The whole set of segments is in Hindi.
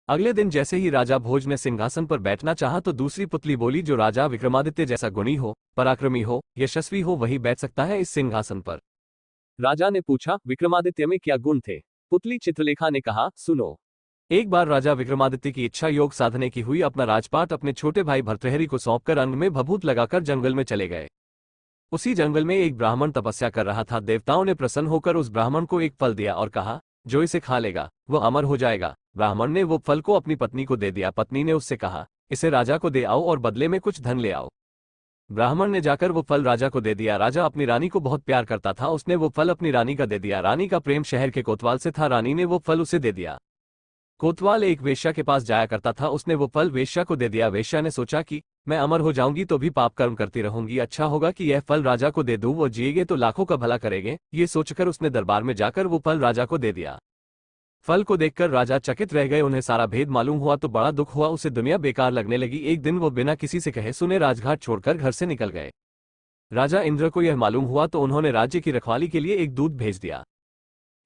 अगले दिन जैसे ही राजा भोज ने सिंहासन पर बैठना चाहा तो दूसरी पुतली बोली, जो राजा विक्रमादित्य जैसा गुणी हो, पराक्रमी हो, यशस्वी हो, वही बैठ सकता है इस सिंहासन पर। राजा ने पूछा, विक्रमादित्य में क्या गुण थे? पुतली चित्रलेखा ने कहा, सुनो। एक बार राजा विक्रमादित्य की इच्छा योग साधने की हुई, अपना राजपाट अपने छोटे भाई भर्तृहरि को सौंपकर अंग में भभूत लगाकर जंगल में चले गए। उसी जंगल में एक ब्राह्मण तपस्या कर रहा था। देवताओं ने प्रसन्न होकर उस ब्राह्मण को एक फल दिया और कहा, जो इसे खा लेगा वो अमर हो जाएगा। ब्राह्मण ने वो फल को अपनी पत्नी को दे दिया। पत्नी ने उससे कहा, इसे राजा को दे आओ और बदले में कुछ धन ले आओ। ब्राह्मण ने जाकर वो फल राजा को दे दिया। राजा अपनी रानी को बहुत प्यार करता था, उसने वो फल अपनी रानी का दे दिया। रानी का प्रेम शहर के कोतवाल से था, रानी ने वो फल उसे दे दिया। कोतवाल एक वेश्या के पास जाया करता था, उसने वो फल वेश्या को दे दिया। वेश्या ने सोचा कि मैं अमर हो जाऊंगी तो भी पाप कर्म करती रहूंगी, अच्छा होगा कि यह फल राजा को दे दूं, वो जिएंगे तो लाखों का भला करेंगे। ये सोचकर उसने दरबार में जाकर वो फल राजा को दे दिया। फल को देखकर राजा चकित रह गए, उन्हें सारा भेद मालूम हुआ तो बड़ा दुख हुआ, उसे दुनिया बेकार लगने लगी। एक दिन वो बिना किसी से कहे सुने राजघाट छोड़कर घर से निकल गए। राजा इंद्र को यह मालूम हुआ तो उन्होंने राज्य की रखवाली के लिए एक दूत भेज दिया।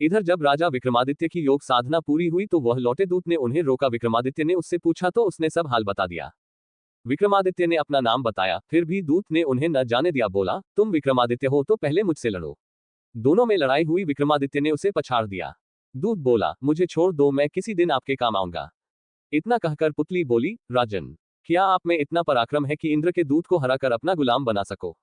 इधर जब राजा विक्रमादित्य की योग साधना पूरी हुई तो वह लौटे। दूत ने उन्हें रोका। विक्रमादित्य ने उससे पूछा तो उसने सब हाल बता दिया। विक्रमादित्य ने अपना नाम बताया, फिर भी दूत ने उन्हें न जाने दिया। बोला, तुम विक्रमादित्य हो तो पहले मुझसे लड़ो। दोनों में लड़ाई हुई। विक्रमादित्य ने उसे पछाड़ दिया। दूत बोला, मुझे छोड़ दो, मैं किसी दिन आपके काम आऊंगा। इतना कहकर पुतली बोली, राजन, क्या आप में इतना पराक्रम है कि इंद्र के दूत को हराकर अपना गुलाम बना सको?